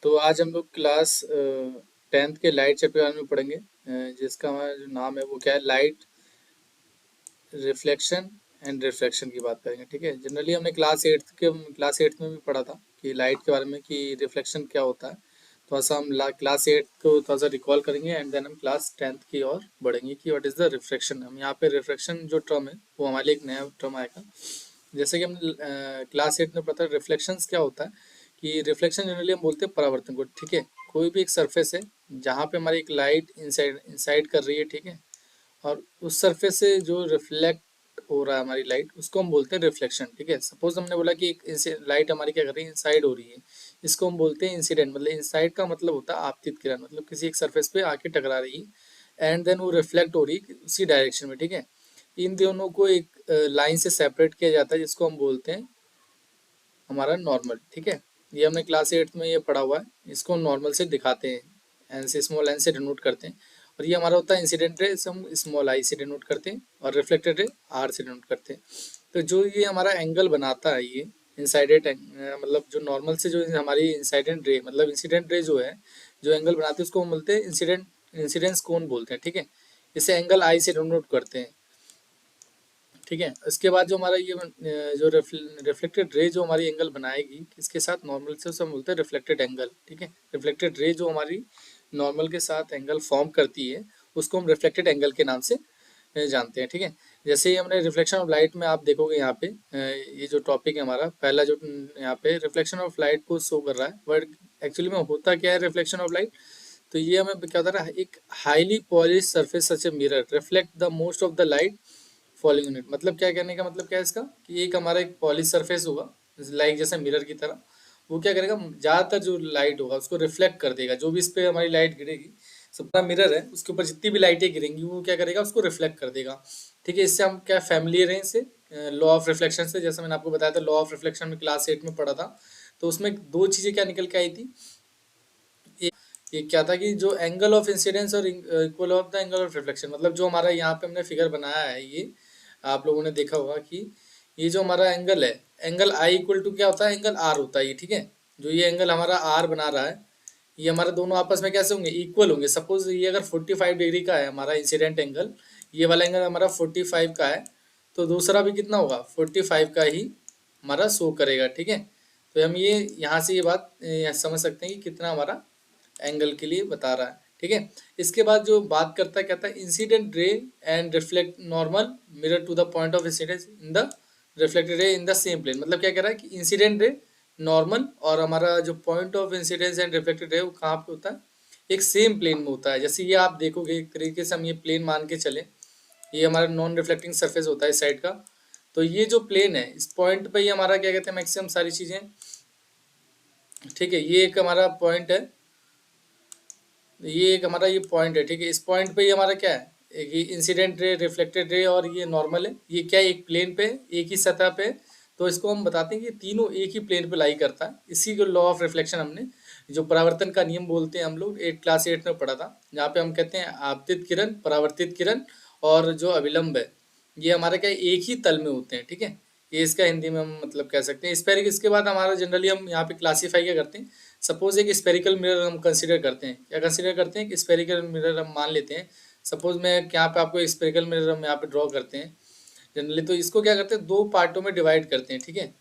तो आज हम लोग क्लास 10th के लाइट चैप्टर में पढ़ेंगे, जिसका हमारा जो नाम है वो क्या है, लाइट रिफ्लेक्शन एंड रिफ्रैक्शन की बात करेंगे। ठीक है, जनरली हमने क्लास 8th में भी पढ़ा था कि लाइट के बारे में, कि रिफ्लेक्शन क्या होता है। थोड़ा सा हम क्लास 8 को थोड़ा सा रिकॉल करेंगे एंड देन हम क्लास 10th की ओर बढ़ेंगे कि व्हाट इज़ द रिफ्रैक्शन। हम यहाँ पे रिफ्रैक्शन जो टर्म है वो हमारे लिए एक नया टर्म आएगा। जैसे कि हम क्लास 8 में पता है रिफ्लेक्शंस क्या होता है, कि रिफ्लेक्शन जनरली हम बोलते हैं परावर्तन को। ठीक है, कोई भी एक सरफेस है जहाँ पे हमारी एक लाइट इनसाइड इनसाइड कर रही है। ठीक है, और उस सरफेस से जो रिफ्लेक्ट हो रहा है हमारी लाइट, उसको हम बोलते हैं रिफ्लेक्शन। ठीक है, सपोज हमने बोला कि एक लाइट हमारी क्या कर रही है, इनसाइड हो रही है, इसको हम बोलते हैं इंसिडेंट। मतलब इनसाइड का मतलब होता है आपतित किरण, मतलब किसी एक सरफेस पे आके टकरा रही है एंड देन वो रिफ्लेक्ट हो रही है उसी डायरेक्शन में। ठीक है, इन दोनों को एक लाइन से सेपरेट किया जाता है, जिसको हम बोलते हैं हमारा नॉर्मल। ठीक है, ये हमने क्लास 8 में ये पढ़ा हुआ है। इसको नॉर्मल से दिखाते हैं, एन से, स्मॉल एन से डिनोट करते हैं। और ये हमारा होता है इंसिडेंट रे, इसे हम स्मॉल आई से डिनोट करते हैं, और रिफ्लेक्टेड रे आर से डिनोट करते हैं। तो जो ये हमारा एंगल बनाता है, ये इंसाइडेड, मतलब जो नॉर्मल से जो हमारी इंसाइडेंट रे, मतलब इंसिडेंट रे जो है, जो एंगल बनाते हैं उसको हम बोलते हैं इंसिडेंस कोण बोलते हैं। ठीक है, इसे एंगल आई से डिनोट करते हैं। ठीक है, इसके बाद जो हमारा ये जो रिफ्लेक्टेड रे जो हमारी एंगल बनाएगी इसके साथ नॉर्मल से, उसे हम बोलते हैं रिफ्लेक्टेड एंगल। ठीक है, रिफ्लेक्टेड रे जो हमारी नॉर्मल के साथ एंगल फॉर्म करती है, उसको हम रिफ्लेक्टेड एंगल के नाम से जानते हैं। ठीक है, जैसे ही हमने रिफ्लेक्शन ऑफ लाइट में आप देखोगे यहाँ पे, ये जो टॉपिक है हमारा पहला, जो यहाँ पे रिफ्लेक्शन ऑफ लाइट को शो कर रहा है, बट एक्चुअली में होता क्या है रिफ्लेक्शन ऑफ लाइट। तो ये हमें क्या होता है, एक highly polish surface such a mirror reflect the most of the light falling unit. मतलब क्या कहने का मतलब क्या है इसका, कि एक हमारा एक पॉलिश सरफेस होगा लाइक जैसे मिरर की तरह। वो क्या करेगा, ज़्यादातर जो लाइट होगा उसको रिफ्लेक्ट कर देगा। जो भी इस पे हमारी लाइट गिरेगी, सबका मिरर है, उसके ऊपर जितनी भी लाइटें गिरेंगी वो क्या करेगा, उसको रिफ्लेक्ट कर देगा। ठीक है, इससे हम क्या फैमिलियर हैं इससे, लॉ ऑफ रिफ्लेक्शन से। जैसे मैंने आपको बताया था, लॉ ऑफ रिफ्लेक्शन में क्लास 8 में पढ़ा था। तो उसमें दो चीज़ें क्या निकल के आई थी। ये क्या था कि जो एंगल ऑफ इंसिडेंस और equal of the angle of reflection, मतलब जो हमारा यहाँ पे हमने फिगर बनाया है, ये आप लोगों ने देखा होगा कि ये जो हमारा एंगल है, एंगल आई इक्वल टू क्या होता है, एंगल आर होता है ये। ठीक है, जो ये एंगल हमारा आर बना रहा है, ये हमारे दोनों आपस में कैसे होंगे, इक्वल होंगे। सपोज ये अगर 45 डिग्री का है हमारा इंसिडेंट एंगल, ये वाला एंगल हमारा 45 का है, तो दूसरा भी कितना होगा, 45 का ही हमारा शो करेगा। ठीक है, तो हम ये यहाँ से ये बात समझ सकते हैं कि कितना हमारा एंगल के लिए बता रहा है। ठीक है, इसके बाद जो बात करता है, कहता है incident ray and reflect normal mirror to the point of incidence in the reflected ray in the same plane. मतलब क्या कह रहा है कि इंसिडेंट रे नॉर्मल और हमारा जो point of incidence and reflected ray वो कहाँ पे होता है, एक सेम प्लेन में होता है। जैसे ये आप देखोगे, एक तरीके से हम ये प्लेन मान के चले, ये हमारा नॉन रिफ्लेक्टिंग सरफेस होता है इस साइड का। तो ये जो प्लेन है, इस पॉइंट पे ही हमारा क्या कहते हैं, मैक्सिमम सारी चीज़ें। ठीक है, ये एक हमारा पॉइंट है, ये एक हमारा ये पॉइंट है। ठीक है, इस पॉइंट पे ये हमारा क्या है, एक इंसिडेंट रे, रिफ्लेक्टेड रे और ये नॉर्मल है। ये क्या है, एक प्लेन पे, एक ही सतह पे। तो इसको हम बताते हैं कि तीनों एक ही प्लेन पे लाई करता है। इसी को लॉ ऑफ रिफ्लेक्शन हमने, जो परावर्तन का नियम बोलते हैं हम लोग, क्लास 8 में पढ़ा था, जहाँ पे हम कहते हैं आपतित किरण, परावर्तित किरण और जो अविलंब है, ये हमारे क्या है, एक ही तल में होते हैं। ठीक है, ये इसका हिंदी में हम मतलब कह सकते हैं स्फेरिक। इसके बाद हमारा जनरली हम यहाँ पे क्लासीफाई क्या करते हैं, सपोज एक स्पेरिकल मिरर हम कंसीडर करते हैं। क्या कंसीडर करते हैं, कि स्पेरिकल मिरर हम मान लेते हैं। सपोज मैं यहाँ पे आपको स्पेरिकल मिरर हम यहाँ पे ड्रॉ करते हैं जनरली। तो इसको क्या करते हैं, दो पार्टों में डिवाइड करते हैं। ठीक है,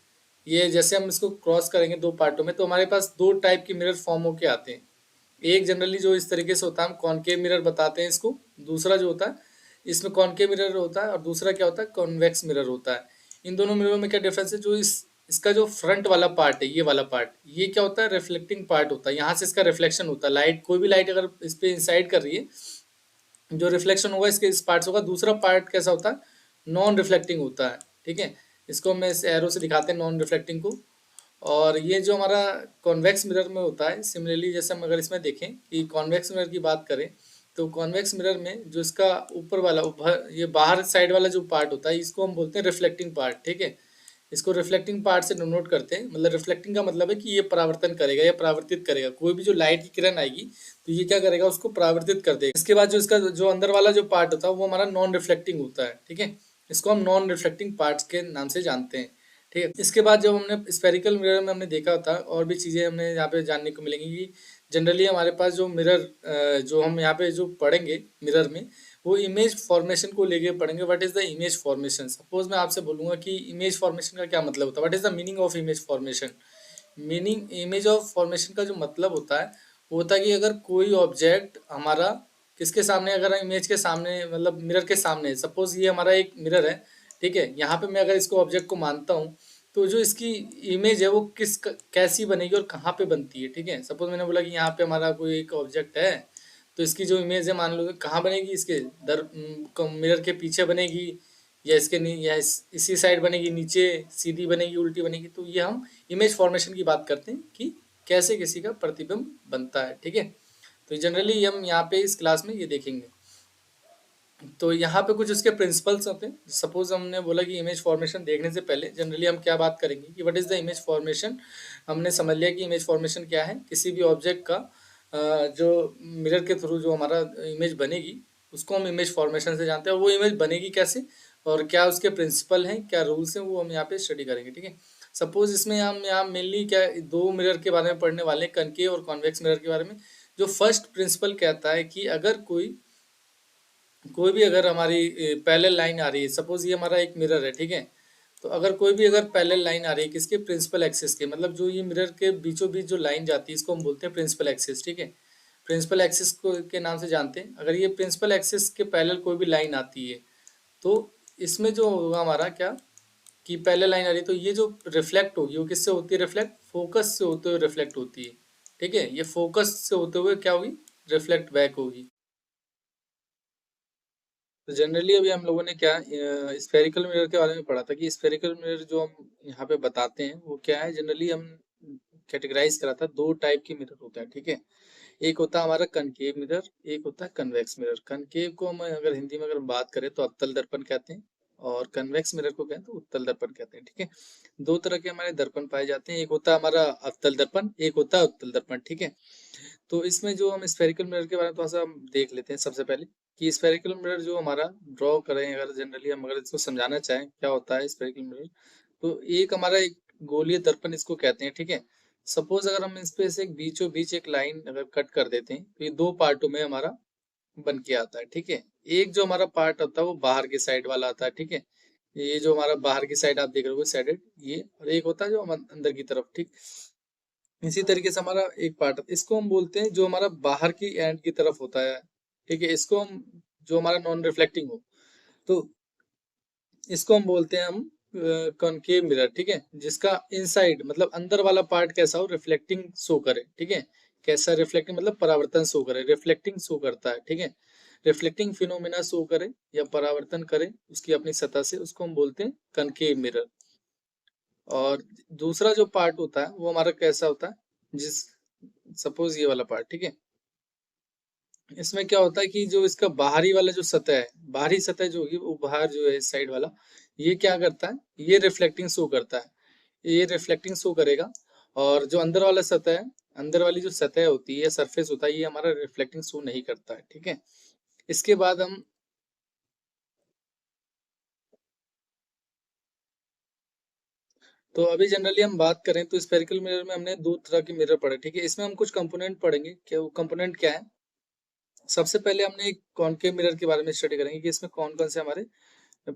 ये जैसे हम इसको क्रॉस करेंगे दो पार्टों में, तो हमारे पास दो टाइप के मिरर फॉर्म होके आते हैं। एक जनरली जो इस तरीके से होता है, हम कॉनकेव मिरर बताते हैं इसको। दूसरा जो होता है, इसमें कॉनकेव मिरर होता है और दूसरा क्या होता है, कॉन्वेक्स मिरर होता है। इन दोनों मिररों में क्या डिफरेंस है, जो इसका जो फ्रंट वाला पार्ट है, ये वाला पार्ट, ये क्या होता है, रिफ्लेक्टिंग पार्ट होता है। यहाँ से इसका रिफ्लेक्शन होता है। लाइट, कोई भी लाइट अगर इस पे इंसाइड कर रही है, जो रिफ्लेक्शन होगा इसके इस पार्ट से होगा। दूसरा पार्ट कैसा होता है, नॉन रिफ्लेक्टिंग होता है। ठीक है, इसको हम इस एरो से दिखाते हैं, नॉन रिफ्लेक्टिंग को। और ये जो हमारा कॉन्वेक्स मिरर में होता है, सिमिलरली जैसे हम अगर इसमें देखें कि कॉन्वेक्स मिरर की बात करें, तो कॉन्वेक्स मिरर में जो इसका ऊपर वाला ये बाहर साइड वाला जो पार्ट होता है, इसको हम बोलते हैं रिफ्लेक्टिंग पार्ट। ठीक है, इसको रिफ्लेक्टिंग पार्ट से डिनोट करते हैं। मतलब रिफ्लेक्टिंग का मतलब है कि ये परावर्तन करेगा या परावर्तित करेगा। कोई भी जो लाइट की किरण आएगी, तो ये क्या करेगा, उसको परावर्तित कर देगा। इसके बाद जो इसका जो अंदर वाला जो पार्ट होता है, वो हमारा नॉन रिफ्लेक्टिंग होता है। ठीक है, इसको हम नॉन रिफ्लेक्टिंग पार्ट्स के नाम से जानते हैं। ठीक है। इसके बाद जब हमने स्फेरिकल मिरर में हमने देखा था, और भी चीज़ें हमने यहाँ पे जानने को मिलेंगी कि जनरली हमारे पास जो मिरर, जो हम यहाँ पे जो पढ़ेंगे मिरर में, वो इमेज फॉर्मेशन को लेके पढ़ेंगे। What is the image formation? Suppose मैं आपसे बोलूंगा कि इमेज फॉर्मेशन का क्या मतलब होता है, what is the meaning of image formation? Meaning image of formation का जो मतलब होता है, वो होता है कि अगर कोई ऑब्जेक्ट हमारा किसके सामने, अगर इमेज के सामने मतलब मिरर के सामने, सपोज ये हमारा एक मिरर है, ठीक है, यहाँ पे मैं अगर इसको ऑब्जेक्ट को मानता हूँ, तो जो इसकी इमेज है वो कैसी बनेगी और कहाँ पे बनती है, ठीक है। सपोज मैंने बोला कि यहाँ पे हमारा कोई एक ऑब्जेक्ट है, तो इसकी जो इमेज है मान लो कहाँ बनेगी, इसके मिरर के पीछे बनेगी, या इसके या इसी साइड बनेगी, नीचे सीधी बनेगी, उल्टी बनेगी। तो ये हम इमेज फॉर्मेशन की बात करते हैं कि कैसे किसी का प्रतिबिंब बनता है, ठीक है। तो जनरली हम यहाँ पे इस क्लास में ये देखेंगे। तो यहाँ पे कुछ उसके प्रिंसिपल्स होते हैं। सपोज हमने बोला कि इमेज फॉर्मेशन देखने से पहले जनरली हम क्या बात करेंगे कि what is the image formation. हमने समझ लिया कि इमेज फॉर्मेशन क्या है, किसी भी ऑब्जेक्ट का जो मिरर के थ्रू जो हमारा इमेज बनेगी, उसको हम इमेज फॉर्मेशन से जानते हैं। और वो इमेज बनेगी कैसे और क्या उसके प्रिंसिपल हैं, क्या रूल्स हैं, वो हम यहाँ पे स्टडी करेंगे, ठीक है। सपोज इसमें हम यहाँ मेनली क्या दो मिरर के बारे में पढ़ने वाले हैं, कनकेव और कॉन्वेक्स मिरर के बारे में। जो फर्स्ट प्रिंसिपल कहता है कि अगर कोई कोई भी अगर हमारी पैरेलल लाइन आ रही है, सपोज ये हमारा एक मिरर है, ठीक है। तो अगर कोई भी अगर पैरेलल लाइन आ रही है किसके, प्रिंसिपल एक्सिस के, मतलब जो ये मिरर के बीचों बीच जो लाइन जाती है, इसको हम बोलते हैं प्रिंसिपल एक्सिस, ठीक है। प्रिंसिपल एक्सिस को के नाम से जानते हैं। अगर ये प्रिंसिपल एक्सिस के पैरेलल कोई भी लाइन आती है, तो इसमें जो होगा हमारा क्या कि पैरेलल लाइन आ रही है, तो ये जो रिफ्लेक्ट होगी वो किससे होती है, रिफ्लेक्ट फोकस से होते हुए रिफ्लेक्ट होती है, ठीक है। ये फोकस से होते हुए क्या होगी, रिफ्लेक्ट बैक होगी। तो जनरली अभी हम लोगों ने क्या स्फेरिकल मिरर के बारे में पढ़ा था कि स्फेरिकल मिरर जो हम यहाँ पे बताते हैं वो क्या है। जनरली हम कैटेगराइज करा था, दो टाइप के मिरर होता है, ठीक है। एक होता है हमारा कनकेव मिरर, एक होता है कन्वेक्स मिरर। कनकेव को हम अगर हिंदी में अगर बात करें तो अवतल दर्पण कहते हैं, और कन्वेक्स मिरर को कहते हैं तो उत्तल दर्पण कहते हैं, ठीक है। दो तरह के हमारे दर्पण पाए जाते हैं, एक होता है हमारा अवतल दर्पण, एक होता है उत्तल दर्पण, ठीक है। तो इसमें जो हम स्फेरिकल मिरर के बारे में थोड़ा सा हम देख लेते हैं सबसे पहले कि स्फेरिकल मिरर जो हमारा ड्रॉ करें, अगर जनरली हम अगर इसको समझाना चाहें क्या होता है स्फेरिकल मिरर, तो एक हमारा एक गोलीय दर्पण इसको कहते हैं, ठीक है। सपोज अगर हम इस पे से एक बीचों बीच एक लाइन अगर कट कर देते हैं, तो ये दो पार्टों में हमारा बन के आता है, ठीक है। एक जो हमारा पार्ट होता है वो बाहर की साइड वाला आता है, ठीक है। ये जो हमारा बाहर की साइड आप देख रहे हो साइडेड, ये, और एक होता है जो अंदर की तरफ, ठीक। इसी तरीके से हमारा एक पार्ट इसको हम बोलते हैं जो हमारा बाहर की एंड की तरफ होता है, ठीक है। इसको हम जो हमारा नॉन रिफ्लेक्टिंग हो, तो इसको हम बोलते हैं हम कॉनकेव मिरर, ठीक है। जिसका इनसाइड मतलब अंदर वाला पार्ट कैसा हो, रिफ्लेक्टिंग शो करे, ठीक है। कैसा रिफ्लेक्टिंग मतलब परावर्तन शो करे, रिफ्लेक्टिंग शो करता है, ठीक है। रिफ्लेक्टिंग फिनोमेना शो करे या परावर्तन करे उसकी अपनी सतह से, उसको हम बोलते हैं कनकेव मिरर। और दूसरा जो पार्ट होता है वो हमारा कैसा होता है, जिस सपोज ये वाला पार्ट, ठीक है। इसमें क्या होता है कि जो इसका बाहरी वाला जो सतह है, बाहरी सतह जो होगी वो बाहर जो है इस साइड वाला, ये क्या करता है, ये रिफ्लेक्टिंग शो करता है, ये रिफ्लेक्टिंग शो करेगा। और जो अंदर वाला सतह है, अंदर वाली जो सतह होती है, सरफेस होता है, ये हमारा रिफ्लेक्टिंग शो नहीं करता है, ठीक है। इसके बाद हम, तो अभी जनरली हम बात करें तो स्फेरिकल मिरर में हमने दो तरह के मिरर पढ़े, ठीक है। इसमें हम कुछ कंपोनेंट पढ़ेंगे, क्या वो कंपोनेंट क्या है। सबसे पहले हमने एक कॉनकेव मिरर के बारे में स्टडी करेंगे कि इसमें कौन कौन से हमारे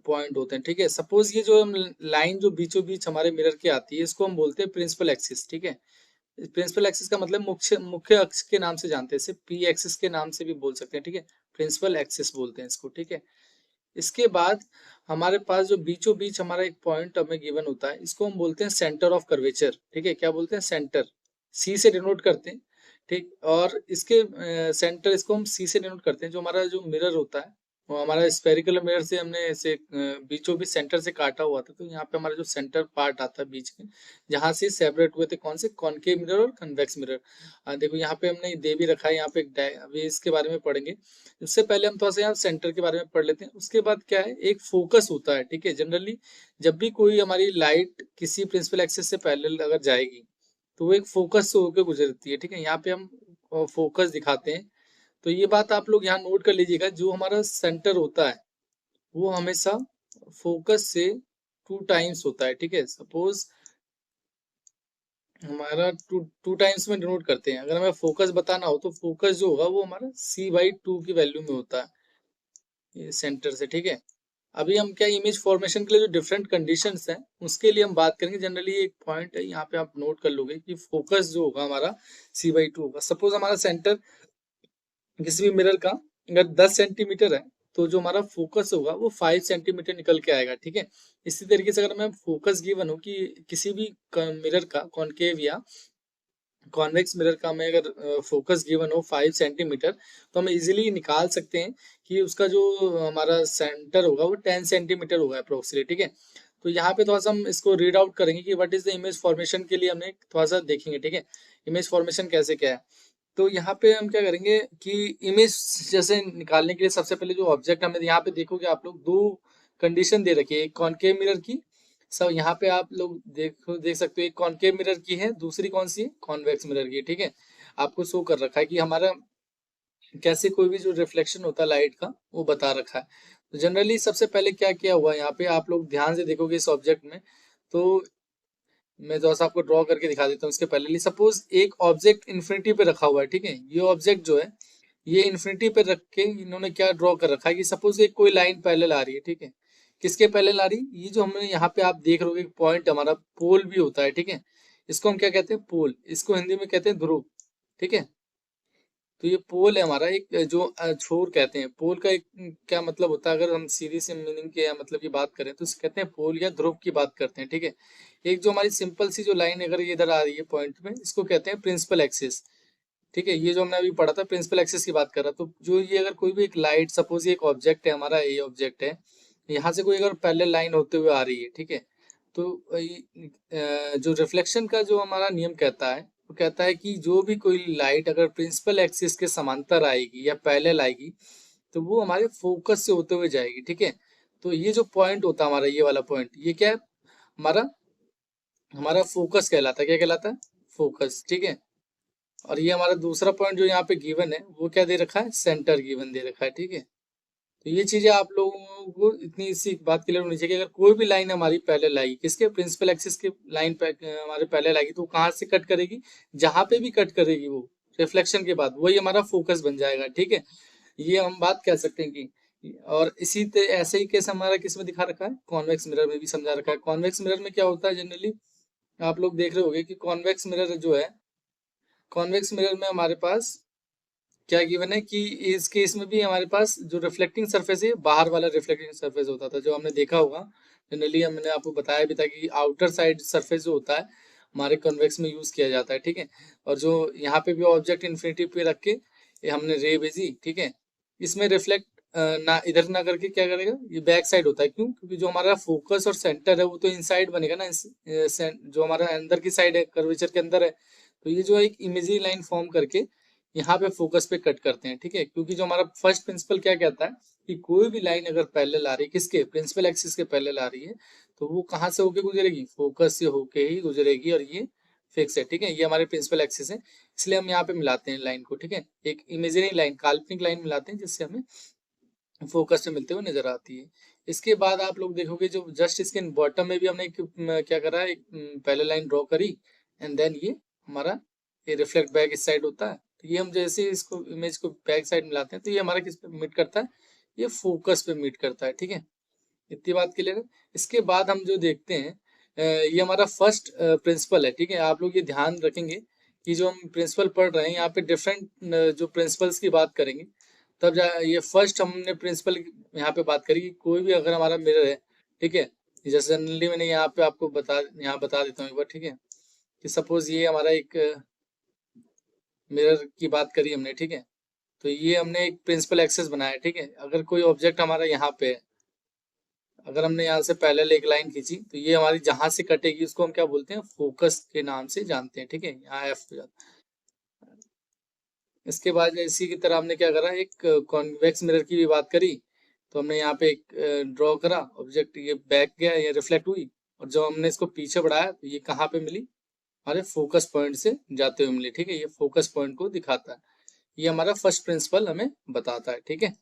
पॉइंट होते हैं, ठीक है। सपोज ये जो लाइन जो बीचों बीच हमारे मिरर की आती है, इसको हम बोलते हैं प्रिंसिपल एक्सिस, ठीक है। प्रिंसिपल एक्सिस का मतलब मुख्य मुख्य अक्ष के नाम से जानते हैं, इसे पी एक्सिस के नाम से भी बोल सकते हैं, ठीक है। प्रिंसिपल एक्सिस बोलते हैं इसको, ठीक है। इसके बाद हमारे पास जो बीचों बीच हमारा एक पॉइंट हमें गिवन होता है, इसको हम बोलते हैं सेंटर ऑफ कर्वेचर, ठीक है। क्या बोलते हैं, सेंटर, सी से डिनोट करते हैं, ठीक। और इसके सेंटर, इसको हम सी से डिनोट करते हैं। जो हमारा जो मिरर होता है वो हमारा स्फेरिकल मिरर से हमने ऐसे बीचों बीच सेंटर से काटा हुआ था, तो यहाँ पे हमारा जो सेंटर पार्ट आता है बीच में, जहाँ से सेपरेट हुए थे कौन से, कॉनकेव मिरर और कन्वेक्स मिरर। देखो यहाँ पे हमने दे भी रखा है, यहाँ पे एक अभी इसके बारे में पढ़ेंगे। उससे पहले हम थोड़ा सा यहाँ सेंटर के बारे में पढ़ लेते हैं। उसके बाद क्या है, एक फोकस होता है, ठीक है। जनरली जब भी कोई हमारी लाइट किसी प्रिंसिपल एक्सिस से पैरेलल अगर जाएगी, तो वो एक फोकस से होकर गुजरती है, ठीक है। यहाँ पे हम फोकस दिखाते हैं। तो ये बात आप लोग यहाँ नोट कर लीजिएगा, जो हमारा सेंटर होता है वो हमेशा फोकस से टू टाइम्स होता है, ठीक है। सपोज हमारा टू टू टाइम्स में डिनोट करते हैं। अगर हमें फोकस बताना हो तो फोकस जो होगा वो हमारा c/2 की वैल्यू में होता है, ये सेंटर से, ठीक है। अभी हम क्या इमेज फॉर्मेशन के लिए जो डिफरेंट कंडीशंस हैं उसके लिए हम बात करेंगे। जनरली एक पॉइंट है यहाँ पे आप नोट कर लोगे कि फोकस जो होगा हमारा c/2 होगा। सपोज हमारा सेंटर किसी भी मिरर का अगर 10 सेंटीमीटर है तो जो हमारा फोकस होगा वो 5 सेंटीमीटर निकल के आएगा, ठीक है। इसी तरीके से अगर मैं फोकस गिवन हो कि किसी भी मिरर का कॉनकेव या कॉन्वेक्स मिरर का में अगर फोकस गिवन हो 5 सेंटीमीटर तो हम इजीली निकाल सकते हैं कि उसका जो हमारा सेंटर होगा वो 10 सेंटीमीटर होगा अप्रोक्सीमेटली, ठीक है। तो यहाँ पे थोड़ा सा हम इसको रीड आउट करेंगे कि what is the image formation के लिए हमने थोड़ा सा देखेंगे, ठीक है। इमेज फॉर्मेशन कैसे क्या है, तो यहाँ पे हम क्या करेंगे कि इमेज जैसे निकालने के लिए सबसे पहले जो ऑब्जेक्ट हमें यहाँ पे देखोगे आप लोग दो कंडीशन दे रखी है, एक कॉनकेव मिरर की। सब यहाँ पे आप लोग देख सकते हो, एक कॉनकेव मिरर की है, दूसरी कौन सी है, कॉन्वेक्स मिरर की, ठीक है। आपको शो कर रखा है कि हमारा कैसे कोई भी जो रिफ्लेक्शन होता है लाइट का वो बता रखा है। तो जनरली सबसे पहले क्या किया हुआ है यहाँ पे, आप लोग ध्यान से देखोगे इस ऑब्जेक्ट में। तो मैं थोड़ा सा आपको ड्रॉ करके दिखा देता हूँ इसके पहले। सपोज एक ऑब्जेक्ट इन्फिनिटी पे रखा हुआ है, ठीक है। ये ऑब्जेक्ट जो है ये इन्फिनिटी पे रख के इन्होंने क्या ड्रॉ कर रखा है कि सपोज एक कोई लाइन पैरेलल आ रही है, ठीक है। किसके पैरेलल आ रही है, ये जो हमें यहाँ पे आप देख रहे हो पॉइंट हमारा पोल भी होता है, ठीक है। इसको हम क्या कहते हैं, पोल। इसको हिंदी में कहते हैं ध्रुव, ठीक है। तो ये पोल है हमारा एक जो छोर कहते हैं। पोल का एक क्या मतलब होता है, अगर हम सीधी से मीनिंग के या मतलब की बात करें तो कहते हैं पोल या ध्रुव की बात करते हैं, ठीक है। एक जो हमारी सिंपल सी जो लाइन अगर ये इधर आ रही है पॉइंट में, इसको कहते हैं प्रिंसिपल एक्सिस, ठीक है। ये जो हमने अभी पढ़ा था प्रिंसिपल एक्सिस की बात कर रहा। तो जो ये अगर कोई भी एक लाइट, सपोज ये एक ऑब्जेक्ट है हमारा, ये ऑब्जेक्ट है, यहाँ से कोई अगर पैरेलल लाइन होते हुए आ रही है, ठीक है। तो जो रिफ्लेक्शन का जो हमारा नियम कहता है वो कहता है कि जो भी कोई लाइट अगर प्रिंसिपल एक्सिस के समांतर आएगी या पैरेलल आएगी तो वो हमारे फोकस से होते हुए जाएगी, ठीक है। तो ये जो पॉइंट होता है हमारा, ये वाला पॉइंट, ये क्या है, हमारा हमारा फोकस कहलाता है। क्या कहलाता है, फोकस, ठीक है। और ये हमारा दूसरा पॉइंट जो यहाँ पे गिवन है वो क्या दे रखा है, सेंटर गिवन दे रखा है, ठीक है। तो ये चीजें आप लोगों को इतनी इसी बात क्लियर होनी चाहिए कि अगर कोई भी लाइन हमारी पैरेलल आएगी, किसके, प्रिंसिपल एक्सिस के लाइन पे हमारे पैरेलल आएगी, तो वो कहाँ से कट करेगी, जहां पे भी कट करेगी वो रिफ्लेक्शन के बाद वही हमारा फोकस बन जाएगा, ठीक है। ये हम बात कह सकते हैं कि, और ऐसे ही केस हमारा किस में दिखा रखा है, कॉन्वेक्स मिरर में भी समझा रखा है। कॉन्वेक्स मिरर में क्या होता है, जनरली आप लोग देख रहे होंगे कि कॉन्वेक्स मिरर जो है, कॉन्वेक्स मिरर में हमारे पास क्या गिवन है कि इस केस में भी हमारे पास जो रिफ्लेक्टिंग सरफेस है बाहर वाला रिफ्लेक्टिंग सरफेस होता था, जो हमने देखा होगा। जनरली हमने आपको बताया भी था कि आउटर साइड सरफेस जो होता है हमारे कॉन्वेक्स में यूज किया जाता है, ठीक है। और जो यहाँ पे भी ऑब्जेक्ट इन्फिनिटी पे रख के ये हमने रे भेजी, ठीक है। इसमें रिफ्लेक्ट ना इधर ना करके क्या करेगा, ये बैक साइड होता है। क्यों, क्योंकि जो हमारा फोकस और सेंटर है वो तो इनसाइड बनेगा ना, जो हमारा अंदर की साइड है, कर्वेचर के अंदर है। तो ये जो एक इमेजिनरी लाइन फॉर्म करके यहाँ पे फोकस पे कट करते हैं, ठीक है। क्योंकि जो हमारा फर्स्ट प्रिंसिपल क्या कहता है कि कोई भी लाइन अगर पैरेलल आ रही है, किसके, प्रिंसिपल एक्सिस के पैरेलल आ रही है, तो वो कहाँ से होके गुजरेगी, फोकस से होके ही गुजरेगी। और ये फिक्स है, ठीक है। ये हमारे प्रिंसिपल एक्सिस है, इसलिए हम यहाँ पे मिलाते हैं लाइन को, ठीक है। एक इमेजिनरी लाइन, काल्पनिक लाइन मिलाते हैं जिससे हमें फोकस से मिलते हुए नजर आती है। इसके बाद आप लोग देखोगे जो जस्ट इसके बॉटम में भी हमने एक क्या करा है, एक पैरेलल लाइन ड्रॉ करी, एंड देन ये हमारा ये रिफ्लेक्ट बैक इस साइड होता है। तो ये हम जैसे इसको इमेज को बैक साइड मिलाते हैं तो ये हमारा किस पे मीट करता है, ये फोकस पे मीट करता है, ठीक है। इतनी बात क्लियर है। इसके बाद हम जो देखते हैं ये हमारा फर्स्ट प्रिंसिपल है, ठीक है। आप लोग ये ध्यान रखेंगे कि जो हम प्रिंसिपल पढ़ रहे हैं यहाँ पे डिफरेंट जो प्रिंसिपल्स की बात करेंगे तब ये फर्स्ट हमने प्रिंसिपल यहाँ पे बात करी कि कोई भी अगर हमारा मिरर है, ठीक है। जैसे जनरली मैंने यहाँ पे आपको यहाँ बता देता हूँ एक बार, ठीक है। कि सपोज ये हमारा एक मिरर की बात करी हमने, ठीक है। तो ये हमने एक प्रिंसिपल एक्सेस बनाया, ठीक है। अगर कोई ऑब्जेक्ट हमारा यहाँ पे है, अगर हमने यहाँ से पैरेलल एक लाइन खींची तो ये हमारी जहां से कटेगी उसको हम क्या बोलते हैं, फोकस के नाम से जानते हैं, ठीक है। यहाँ एफ हो जाता है। इसके बाद इसी की तरह हमने क्या करा, एक कॉन्वेक्स मिरर की भी बात करी। तो हमने यहाँ पे एक ड्रॉ करा ऑब्जेक्ट, ये बैक गया, ये रिफ्लेक्ट हुई, और जब हमने इसको पीछे बढ़ाया तो ये कहाँ पे मिली, हमारे फोकस पॉइंट से जाते हुए मिली, ठीक है। ये फोकस पॉइंट को दिखाता है। ये हमारा फर्स्ट प्रिंसिपल हमें बताता है, ठीक है।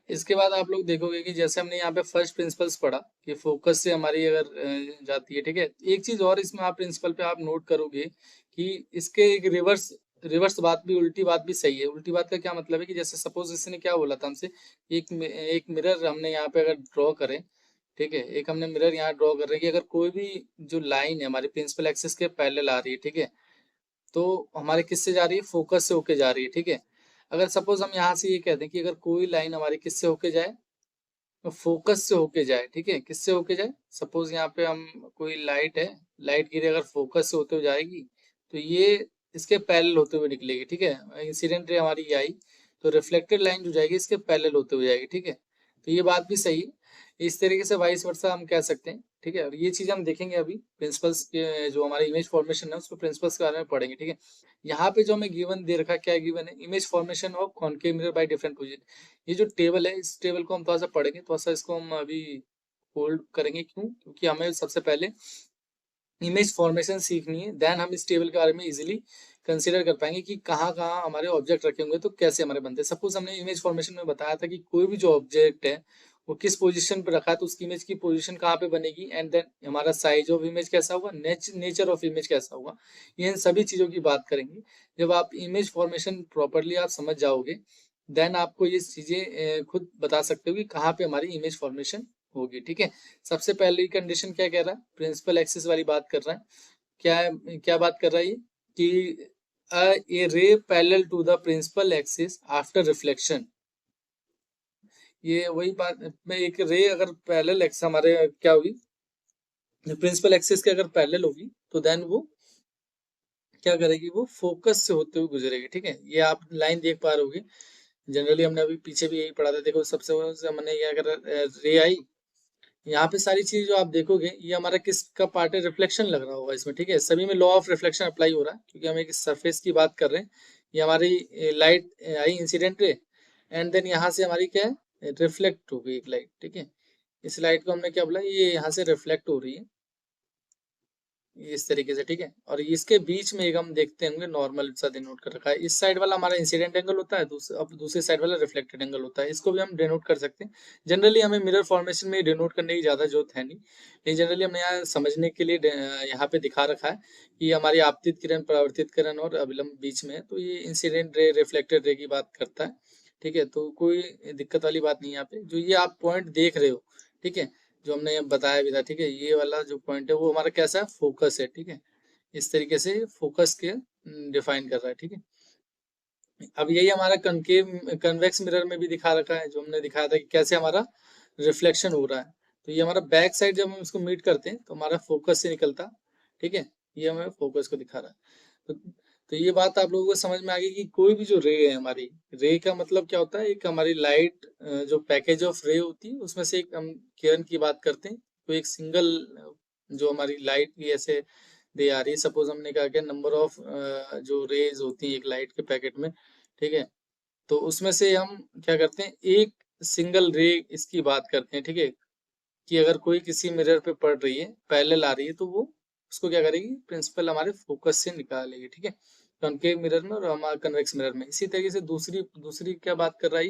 इसके बाद आप लोग देखोगे कि जैसे हमने यहाँ पे फर्स्ट प्रिंसिपल्स पढ़ा कि फोकस से हमारी अगर जाती है, ठीक है। एक चीज और इसमें आप प्रिंसिपल पे आप नोट करोगे कि इसके एक रिवर्स रिवर्स बात भी, उल्टी बात भी सही है। उल्टी बात का क्या मतलब है कि जैसे सपोज इसने क्या बोला था हमसे, एक मिरर हमने यहाँ पे अगर ड्रॉ करें, ठीक है, एक हमने मिरर यहाँ ड्रॉ कर रहे हैं कि अगर कोई भी जो लाइन है हमारी प्रिंसिपल एक्सिस के पैरेलल आ रही है, ठीक है, तो हमारे किससे जा रही है, फोकस से होके जा रही है, ठीक है। अगर सपोज हम यहाँ से ये कहते हैं कि अगर कोई लाइन हमारी किससे होके जाए, तो फोकस से होके जाए, ठीक है, किससे होके जाए, सपोज यहाँ पे हम कोई लाइट है, लाइट की रे अगर फोकस से होते हुए जाएगी तो ये इसके पैरेलल होते हुए निकलेगी, ठीक है। इंसिडेंट रे हमारी ये आई, तो रिफ्लेक्टेड लाइन जो जाएगी इसके पैरेलल होते हुए जाएगी, ठीक है। तो ये बात भी सही है। इस तरीके से वाइस वर्सा हम कह सकते हैं, ठीक है। और ये चीज हम देखेंगे अभी प्रिंसिपल्स के, जो हमारी इमेज फॉर्मेशन है उसको प्रिंसिपल्स के बारे में पढ़ेंगे, ठीक है। यहाँ पे जो हमें गिवन दे रखा है, क्या गिवन है, image formation of concave mirror by different position. ये जो टेबल है, इस टेबल को हम थोड़ा सा पढ़ेंगे, थोड़ा सा इसको हम अभी होल्ड करेंगे, क्यों, क्योंकि हमें सबसे पहले इमेज फॉर्मेशन सीखनी है, देन हम इस टेबल के बारे में इजीली कंसीडर कर पाएंगे कि कहाँ कहाँ हमारे ऑब्जेक्ट रखे होंगे तो कैसे हमारे बनते हैं। सपोज हमने इमेज फॉर्मेशन में बताया था कि कोई भी जो ऑब्जेक्ट है वो किस पोजीशन पे रखा है, तो उसकी इमेज की पोजीशन कहाँ पे बनेगी, एंड देन हमारा साइज ऑफ इमेज कैसा होगा, नेचर ऑफ इमेज कैसा होगा, ये इन सभी चीजों की बात करेंगे। जब आप इमेज फॉर्मेशन प्रॉपरली आप समझ जाओगे, देन आपको ये चीजें खुद बता सकते हो कि कहाँ पे हमारी इमेज फॉर्मेशन होगी, ठीक है। सबसे पहली कंडीशन क्या कह रहा है, प्रिंसिपल एक्सिस वाली बात कर रहा है। क्या बात कर रहा है ये, कि a ray parallel to the principal axis after reflection. ये वही बात में, एक रे अगर पैरेलल एक्स हमारे क्या होगी, प्रिंसिपल एक्सिस के अगर पैरेलल होगी तो देन वो क्या करेगी, वो फोकस से होते हुए गुजरेगी, ठीक है। ये आप लाइन देख पा रहे होगे, जनरली हमने अभी पीछे भी यही पढ़ा था। देखो सबसे हमने क्या कर, रे आई, यहाँ पे सारी चीज जो आप देखोगे ये हमारा किसका पार्ट है, रिफ्लेक्शन लग रहा होगा इसमें, ठीक है। सभी में लॉ ऑफ रिफ्लेक्शन अप्लाई हो रहा है, क्योंकि हम एक सरफेस की बात कर रहे हैं। ये हमारी लाइट आई इंसिडेंट रे, एंड देन यहाँ से हमारी क्या है, रिफ्लेक्ट हो गई एक लाइट, ठीक है। इस लाइट को हमने क्या बोला, ये यहाँ से रिफ्लेक्ट हो रही है इस तरीके से, ठीक है। और इसके बीच में एक हम देखते होंगे नॉर्मल सा डिनोट कर रखा है, इस साइड वाला हमारा इंसिडेंट एंगल होता है, अब दूसरी साइड वाला रिफ्लेक्टेड एंगल होता है, इसको भी हम डिनोट कर सकते हैं। जनरली हमें मिरर फॉर्मेशन में डिनोट करने की ज्यादा जरूरत है नहीं, लेकिन जनरली हमने यहाँ समझने के लिए यहाँ पे दिखा रखा है कि हमारी आपतित किरण, परावर्तित किरण और अभिलंब बीच में है, तो ये इंसिडेंट रे रिफ्लेक्टेड रे की बात करता है, ठीक है। तो कोई दिक्कत वाली बात नहीं है यहाँ पे, जो ये आप पॉइंट देख रहे हो, ठीक है, जो हमने ये बताया भी था, ठीक है, ये वाला जो पॉइंट है वो हमारा कैसा है, फोकस है, ठीक है। इस तरीके से फोकस के डिफाइन कर रहा है, ठीक है। अब यही हमारा कनकेव कन्वेक्स मिरर में भी दिखा रखा है, जो हमने दिखाया था कि कैसे हमारा रिफ्लेक्शन हो रहा है। तो ये हमारा बैक साइड जब हम इसको मीट करते हैं तो हमारा फोकस से निकलता, ठीक है, ये हमें फोकस को दिखा रहा है। तो ये बात आप लोगों को समझ में आ गई कि कोई भी जो रे है हमारी, रे का मतलब क्या होता है, एक हमारी लाइट जो पैकेज ऑफ रे होती है उसमें से एक हम किरण की बात करते हैं। तो एक सिंगल जो हमारी लाइट की ऐसे दे आ रही है, सपोज हमने कहा कि नंबर ऑफ जो रेज होती है एक लाइट के पैकेट में, ठीक है, तो उसमें से हम क्या करते हैं, एक सिंगल रे इसकी बात करते हैं, ठीक है, कि अगर कोई किसी मिरर पे पड़ रही है, पैरेलल आ रही है, तो वो उसको क्या करेगी, प्रिंसिपल हमारे फोकस से निकालेगी, ठीक है, कॉनकेव मिरर में और हमारा कन्वेक्स मिरर में। इसी तरीके से दूसरी दूसरी क्या बात कर रहा है,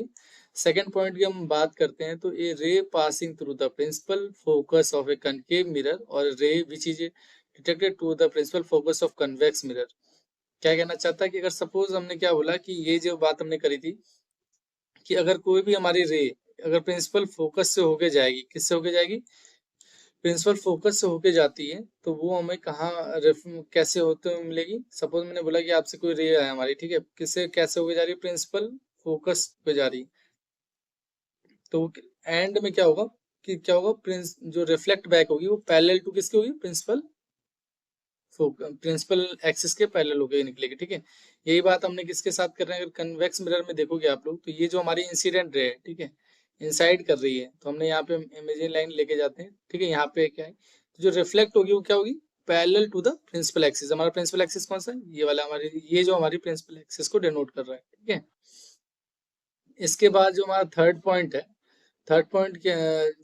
सेकंड पॉइंट की हम बात करते हैं, तो a ray passing through the principal focus of a concave mirror और ray which is detected to the principal focus of convex mirror. क्या कहना चाहता है कि अगर सपोज हमने क्या बोला कि ये जो बात हमने करी थी कि अगर कोई भी हमारी रे अगर प्रिंसिपल फोकस से होके जाएगी, किससे होके जाएगी, प्रिंसिपल फोकस से होके जाती है, तो वो हमें कहाँ कैसे होते हुए मिलेगी। सपोज मैंने बोला कि आपसे कोई रे है हमारी, ठीक है, किससे कैसे होके जा रही है, प्रिंसिपल फोकस पे जा रही है, तो एंड में क्या होगा, कि क्या होगा, प्रिंस जो रिफ्लेक्ट बैक होगी वो पैरेलल टू किसकी होगी, प्रिंसिपल एक्सिस के पैरेलल होके निकलेगी, ठीक है। यही बात हमने किसके साथ कर रहे हैं, अगर कन्वेक्स मिरर में देखोगे आप लोग, तो ये जो हमारी इंसिडेंट रे है, ठीक है, इनसाइड कर रही है, तो हमने यहाँ पे इमेजिन लाइन लेके जाते हैं, ठीक है। यहाँ पे क्या है, तो जो रिफ्लेक्ट होगी वो क्या होगी, parallel to the principal axis. हमारा प्रिंसिपल एक्सिस कौन सा है, ये वाला, हमारी ये जो हमारी प्रिंसिपल एक्सिस को डिनोट कर रहा है, ठीक है। इसके बाद जो हमारा थर्ड पॉइंट है, थर्ड पॉइंट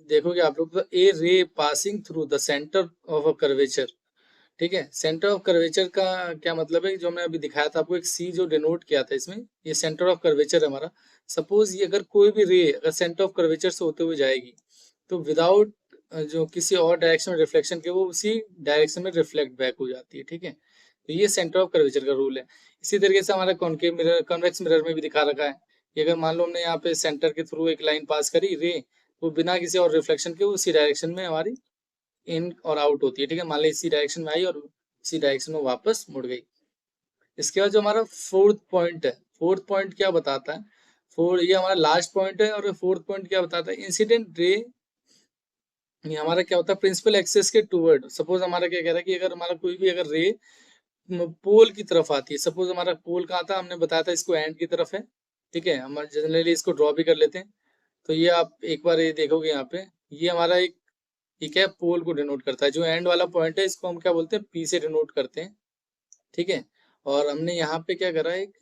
देखोगे आप लोग, तो a ray passing through the centre of a curvature, ठीक है। सेंटर ऑफ कर्वेचर का क्या मतलब है, जो हमने अभी दिखाया था आपको, एक सी जो डिनोट किया था इसमें, ये सेंटर ऑफ कर्वेचर है हमारा। सपोज ये अगर कोई भी रे अगर सेंटर ऑफ कर्वेचर से होते हुए जाएगी तो विदाउट जो किसी और डायरेक्शन में रिफ्लेक्शन के वो उसी डायरेक्शन में रिफ्लेक्ट बैक हो जाती है, ठीक है। तो ये सेंटर ऑफ कर्वेचर का रूल है। इसी तरीके से हमारा कॉनकेव मिरर कन्वेक्स मिरर में भी दिखा रखा है कि अगर मान लो हमने यहाँ पे सेंटर के थ्रू एक लाइन पास करी रे, वो बिना किसी और रिफ्लेक्शन के उसी डायरेक्शन में हमारी इन और आउट होती है, ठीक है। मान लो इसी डायरेक्शन में आई और इसी डायरेक्शन में वापस मुड़ गई। इसके बाद जो हमारा फोर्थ पॉइंट है, फोर्थ पॉइंट क्या बताता है, ये हमारा लास्ट पॉइंट है। और फोर्थ पॉइंट क्या बताता है, इंसिडेंट रे ये हमारा क्या होता है प्रिंसिपल एक्सेस के टूवर्ड। सपोज हमारा क्या कह रहा है कि अगर हमारा कोई भी अगर रे पोल की तरफ आती है, सपोज हमारा पोल कहाँ था, हमने बताया था इसको एंड की तरफ है, ठीक है। हम जनरली इसको ड्रॉ भी कर लेते हैं। तो ये आप एक बार ये देखोगे यहाँ पे, ये हमारा एक ठीक है पोल को डिनोट करता है। जो एंड वाला पॉइंट है इसको हम क्या बोलते हैं, पी से डिनोट करते हैं, ठीक है। और हमने यहाँ पे क्या करा, एक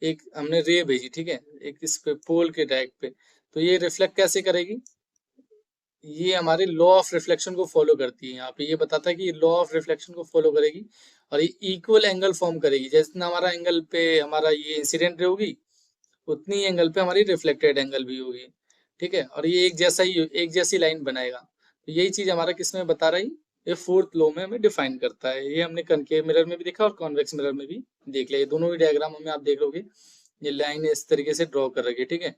एक हमने रे भेजी, ठीक है, एक इस पे पोल के डायरेक्ट पे। तो ये रिफ्लेक्ट कैसे करेगी, ये हमारे लॉ ऑफ रिफ्लेक्शन को फॉलो करती है। यहाँ पे ये बताता है कि लॉ ऑफ रिफ्लेक्शन को फॉलो करेगी और ये इक्वल एंगल फॉर्म करेगी। जितना हमारा एंगल पे हमारा ये इंसिडेंट रे होगी उतनी एंगल पे हमारी रिफ्लेक्टेड एंगल भी होगी, ठीक है। और ये एक जैसी लाइन बनाएगा। तो यही चीज हमारा किसमें बता रही, ये फोर्थ लॉ में हमें डिफाइन करता है। ये हमने कनकेव मिरर में भी देखा और कॉन्वेक्स मिरर में भी देख लिया। ये दोनों ही डायग्राम में आप देख लोगे ये लाइन इस तरीके से ड्रॉ कर रखी है, ठीक है।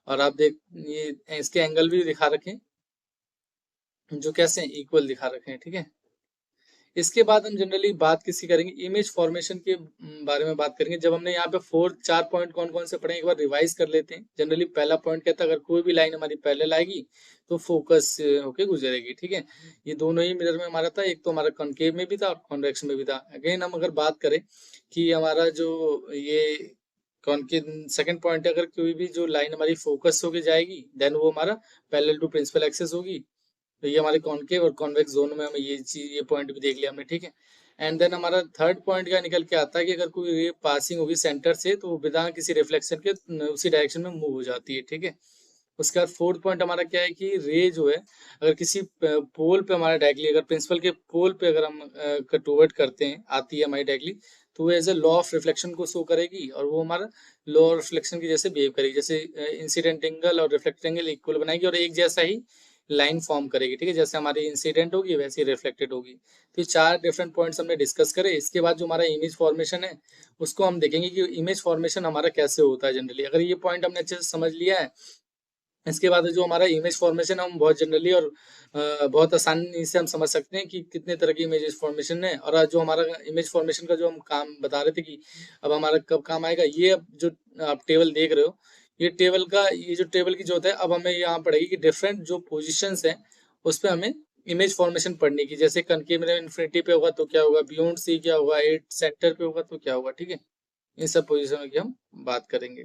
और आप देख ये इसके एंगल भी दिखा रखे हैं जो कैसे इक्वल दिखा रखे हैं, ठीक है। इसके बाद हम जनरली बात किसकी करेंगे, इमेज फॉर्मेशन के बारे में बात करेंगे। जब हमने यहाँ पे चार पॉइंट कौन कौन से पढ़े एक बार रिवाइज कर लेते हैं। जनरली पहला पॉइंट कहता है अगर कोई भी लाइन हमारी पैरेलल आएगी तो फोकस होके गुजरेगी, ठीक है। ये दोनों ही मिरर में हमारा था, एक तो हमारा कॉनकेव में भी था और कॉन्वेक्स में भी था। अगेन हम अगर बात करें कि हमारा जो ये कॉनकेव सेकंड पॉइंट है, अगर कोई भी जो लाइन हमारी फोकस होके जाएगी देन वो हमारा पैरेलल टू प्रिंसिपल एक्सिस होगी। तो ये हमारे कॉनकेव और कॉन्वेक्स जोन में हमें ये चीज ये पॉइंट भी देख लिया हमने, ठीक है। एंड देन हमारा थर्ड पॉइंट क्या निकल के आता है कि अगर कोई रे पासिंग होगी सेंटर से तो वो बिना किसी रिफ्लेक्शन के उसी डायरेक्शन में मूव हो जाती है, ठीक है। उसके बाद फोर्थ पॉइंट हमारा क्या है कि रे जो है अगर किसी पोल पे हमारा डायरेक्टली अगर प्रिंसिपल के पोल पे अगर हम टूवर्ड करते हैं आती है हमारी डायरेक्टली तो वो as a law of reflection को शो करेगी और वो हमारा लॉ ऑफ रिफ्लेक्शन की जैसे बिहेव करेगी। जैसे इंसिडेंट एंगल और रिफ्लेक्टेड एंगल इक्वल बनाएगी और एक जैसा ही लाइन फॉर्म करेगी, ठीक है। जैसे हमारी इंसिडेंट होगी वैसे रिफ्लेक्टेड होगी। तो चार डिफरेंट पॉइंट्स हमने डिस्कस करे। इसके बाद जो हमारा इमेज फॉर्मेशन है उसको हम देखेंगे कि इमेज फॉर्मेशन हमारा कैसे होता है जनरली। अगर ये पॉइंट हमने अच्छे से समझ लिया है, इसके बाद जो हमारा इमेज फॉर्मेशन हम बहुत जनरली और बहुत आसानी से हम समझ सकते हैं कि कितने तरह की इमेज फॉर्मेशन है। और जो हमारा इमेज फॉर्मेशन का जो हम काम बता रहे थे कि अब हमारा कब काम आएगा, ये अब जो आप टेबल देख रहे हो ये जो टेबल की जरूरत है अब हमें यहाँ पड़ेगी कि डिफरेंट जो पोजिशंस हैं उस पर हमें इमेज फॉर्मेशन पढ़ने की। जैसे कनकेव में इन्फिनिटी पे होगा तो क्या होगा, बियॉन्ड सी क्या होगा, एट सेंटर पे होगा तो क्या होगा, ठीक है। इन सब पोजिशन की हम बात करेंगे।